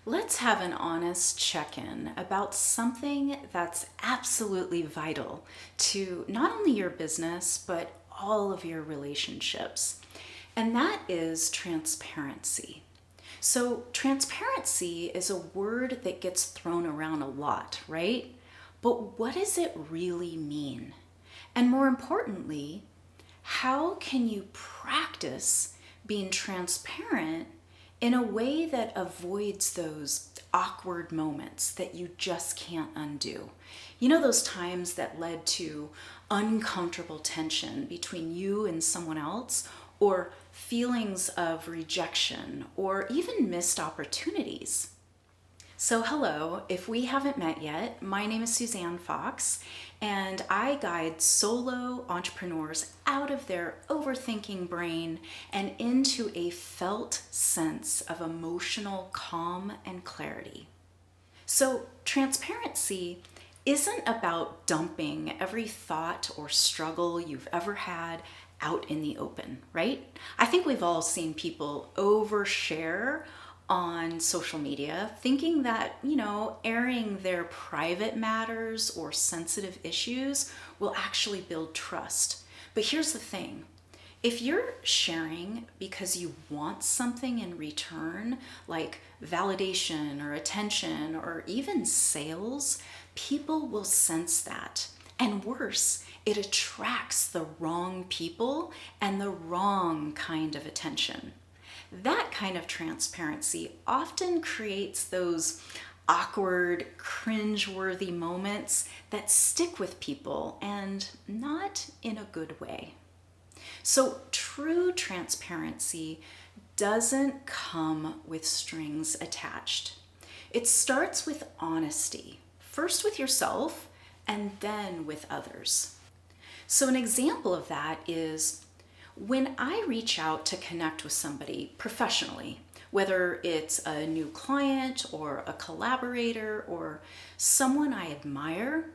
Let's have an honest check-in about something that's absolutely vital to not only your business, but all of your relationships. And that is transparency. So, transparency is a word that gets thrown around a lot, right? But what does it really mean? And more importantly, how can you practice being transparent in a way that avoids those awkward moments that you just can't undo? You know, those times that led to uncomfortable tension between you and someone else, or feelings of rejection, or even missed opportunities. So, hello, if we haven't met yet, my name is Suzanne Fox, and I guide solo entrepreneurs out of their overthinking brain and into a felt sense of emotional calm and clarity. So, transparency isn't about dumping every thought or struggle you've ever had out in the open, right? I think we've all seen people overshare on social media, thinking that, airing their private matters or sensitive issues will actually build trust. But here's the thing. If you're sharing because you want something in return, like validation or attention or even sales, people will sense that. And worse, it attracts the wrong people and the wrong kind of attention. That kind of transparency often creates those awkward, cringe-worthy moments that stick with people, and not in a good way. So true transparency doesn't come with strings attached. It starts with honesty, first with yourself and then with others. So an example of that is when I reach out to connect with somebody professionally, whether it's a new client or a collaborator or someone I admire,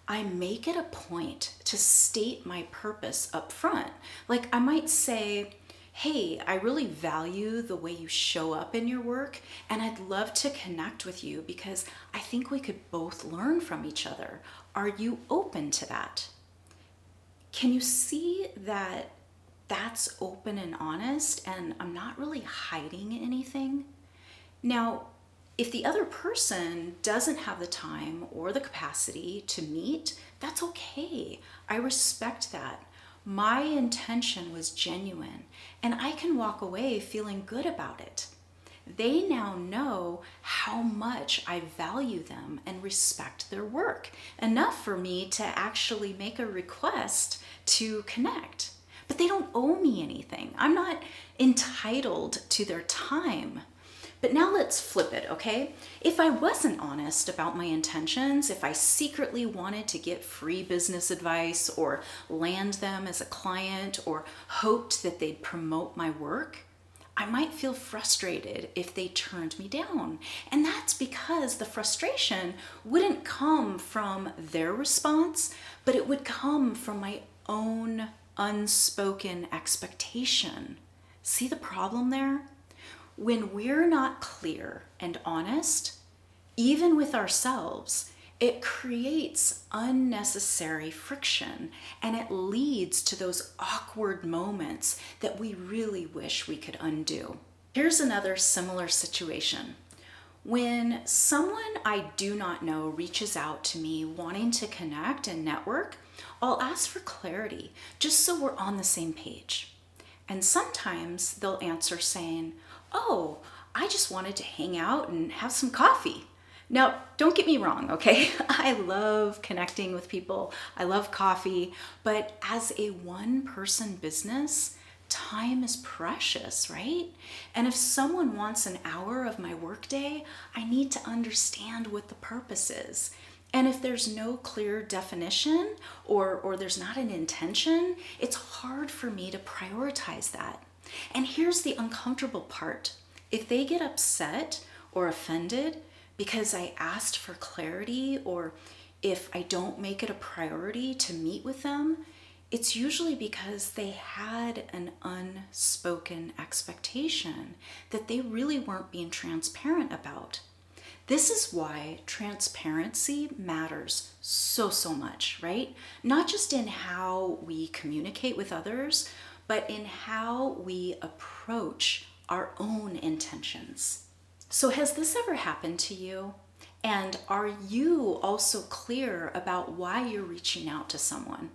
I make it a point to state my purpose up front. Like I might say, hey, I really value the way you show up in your work, and I'd love to connect with you because I think we could both learn from each other. Are you open to that? Can you see that that's open and honest, and I'm not really hiding anything? Now, if the other person doesn't have the time or the capacity to meet, that's okay. I respect that. My intention was genuine, and I can walk away feeling good about it. They now know how much I value them and respect their work, enough for me to actually make a request to connect. But they don't owe me anything. I'm not entitled to their time. But now let's flip it, okay? If I wasn't honest about my intentions, if I secretly wanted to get free business advice or land them as a client or hoped that they'd promote my work, I might feel frustrated if they turned me down. And that's because the frustration wouldn't come from their response, but it would come from my own unspoken expectation. See the problem there? When we're not clear and honest, even with ourselves, it creates unnecessary friction, and it leads to those awkward moments that we really wish we could undo. Here's another similar situation. When someone I do not know reaches out to me wanting to connect and network, I'll ask for clarity just so we're on the same page. And sometimes they'll answer saying, "Oh, I just wanted to hang out and have some coffee." Now, don't get me wrong, okay? I love connecting with people. I love coffee, but as a one-person business, time is precious, right? And if someone wants an hour of my workday, I need to understand what the purpose is. And if there's no clear definition or there's not an intention, it's hard for me to prioritize that. And here's the uncomfortable part. If they get upset or offended because I asked for clarity, or if I don't make it a priority to meet with them, it's usually because they had an unspoken expectation that they really weren't being transparent about. This is why transparency matters so much, right? Not just in how we communicate with others, but in how we approach our own intentions. So has this ever happened to you? And are you also clear about why you're reaching out to someone?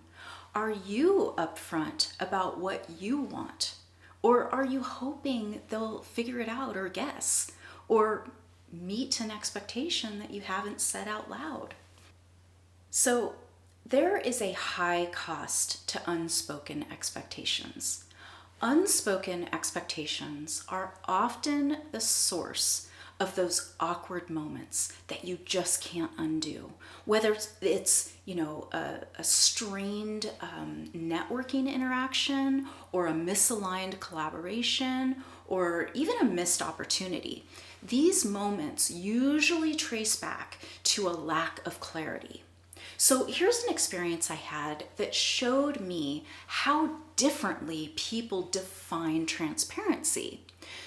Are you upfront about what you want? Or are you hoping they'll figure it out or guess? Or meet an expectation that you haven't said out loud? So there is a high cost to unspoken expectations. Unspoken expectations are often the source of those awkward moments that you just can't undo. Whether it's a strained networking interaction, or a misaligned collaboration, or even a missed opportunity. These moments usually trace back to a lack of clarity. So here's an experience I had that showed me how differently people define transparency.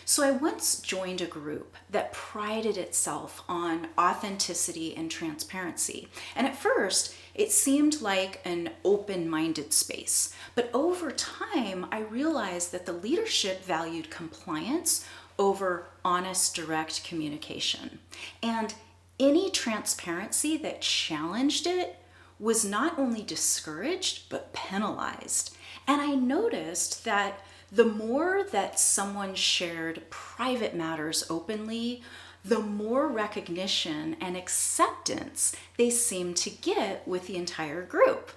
So I once joined a group that prided itself on authenticity and transparency. And at first, it seemed like an open-minded space. But over time, I realized that the leadership valued compliance over honest, direct communication. And any transparency that challenged it was not only discouraged, but penalized. And I noticed that the more that someone shared private matters openly, the more recognition and acceptance they seemed to get with the entire group.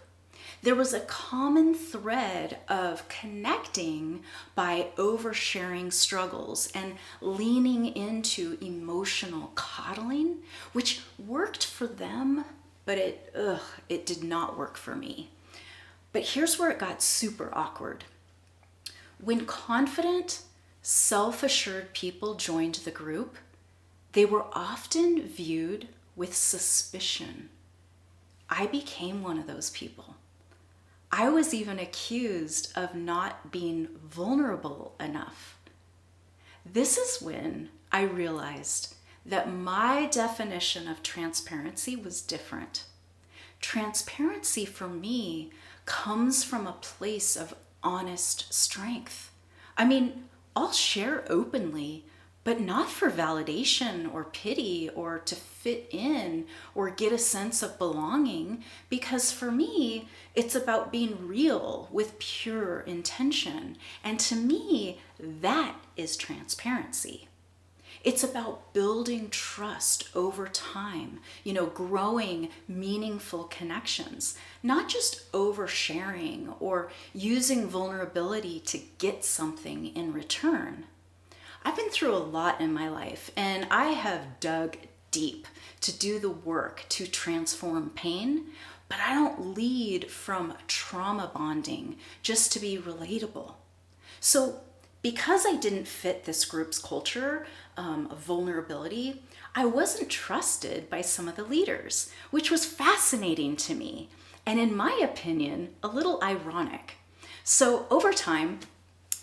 There was a common thread of connecting by oversharing struggles and leaning into emotional coddling, which worked for them, but it did not work for me. But here's where it got super awkward. When confident, self-assured people joined the group, they were often viewed with suspicion. I became one of those people. I was even accused of not being vulnerable enough. This is when I realized that my definition of transparency was different. Transparency for me comes from a place of honest strength. I mean, I'll share openly, but not for validation or pity or to fit in or get a sense of belonging, because for me, it's about being real with pure intention. And to me, that is transparency. It's about building trust over time, growing meaningful connections, not just oversharing or using vulnerability to get something in return. I've been through a lot in my life, and I have dug deep to do the work to transform pain, but I don't lead from trauma bonding just to be relatable. So because I didn't fit this group's culture of vulnerability, I wasn't trusted by some of the leaders, which was fascinating to me, and in my opinion, a little ironic. So over time,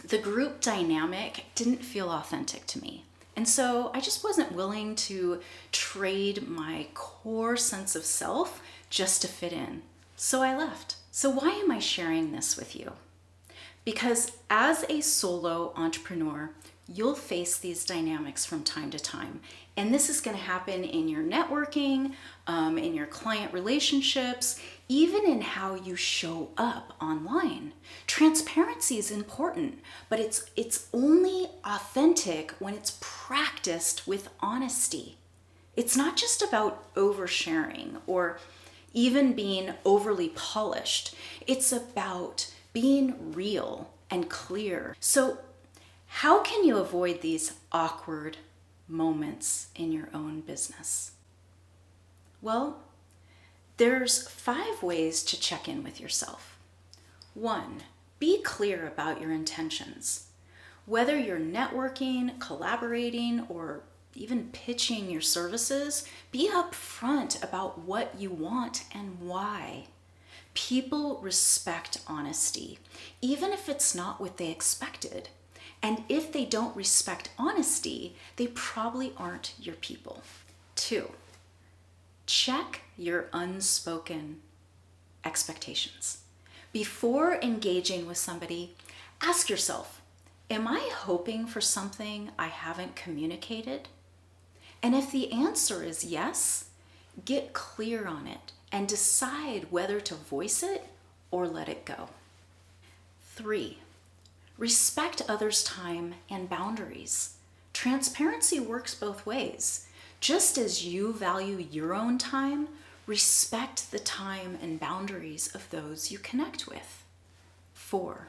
the group dynamic didn't feel authentic to me. And so I just wasn't willing to trade my core sense of self just to fit in. So I left. So why am I sharing this with you? Because as a solo entrepreneur, you'll face these dynamics from time to time. And this is going to happen in your networking, in your client relationships, even in how you show up online. Transparency is important, but it's only authentic when it's practiced with honesty. It's not just about oversharing or even being overly polished. It's about being real and clear. So how can you avoid these awkward moments in your own business? Well, there's 5 ways to check in with yourself. 1, be clear about your intentions. Whether you're networking, collaborating, or even pitching your services, be upfront about what you want and why. People respect honesty, even if it's not what they expected. And if they don't respect honesty, they probably aren't your people. 2, check your unspoken expectations. Before engaging with somebody, ask yourself, am I hoping for something I haven't communicated? And if the answer is yes, get clear on it and decide whether to voice it or let it go. 3, respect others' time and boundaries. Transparency works both ways. Just as you value your own time, respect the time and boundaries of those you connect with. 4,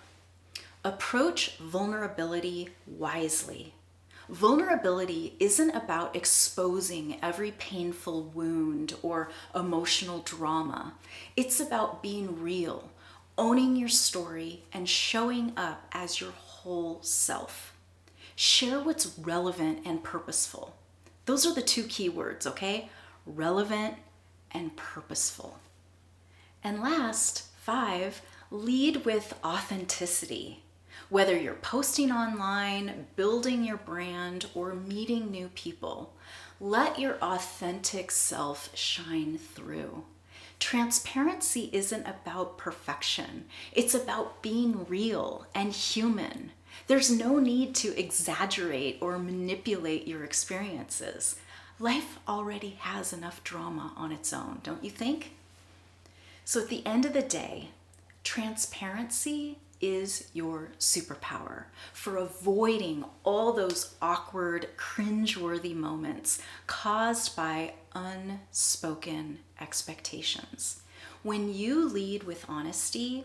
approach vulnerability wisely. Vulnerability isn't about exposing every painful wound or emotional drama. It's about being real, owning your story, and showing up as your whole self. Share what's relevant and purposeful. Those are the 2 key words, okay? Relevant and purposeful. And last, 5, lead with authenticity. Whether you're posting online, building your brand, or meeting new people, let your authentic self shine through. Transparency isn't about perfection. It's about being real and human. There's no need to exaggerate or manipulate your experiences. Life already has enough drama on its own, don't you think? So at the end of the day, transparency is your superpower for avoiding all those awkward, cringeworthy moments caused by unspoken expectations. When you lead with honesty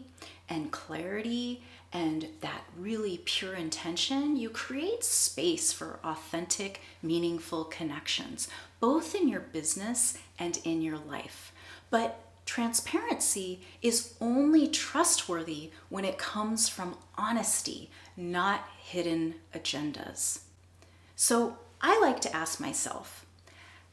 and clarity and that really pure intention, you create space for authentic, meaningful connections, both in your business and in your life. But transparency is only trustworthy when it comes from honesty, not hidden agendas. So I like to ask myself,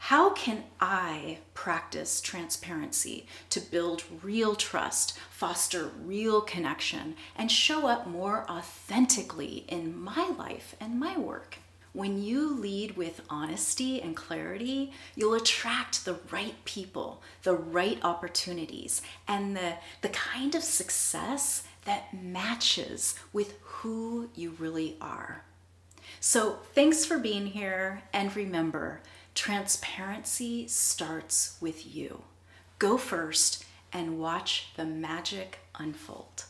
how can I practice transparency to build real trust, foster real connection, and show up more authentically in my life and my work? When you lead with honesty and clarity, you'll attract the right people, the right opportunities, and the kind of success that matches with who you really are. So thanks for being here, and remember, transparency starts with you. Go first and watch the magic unfold.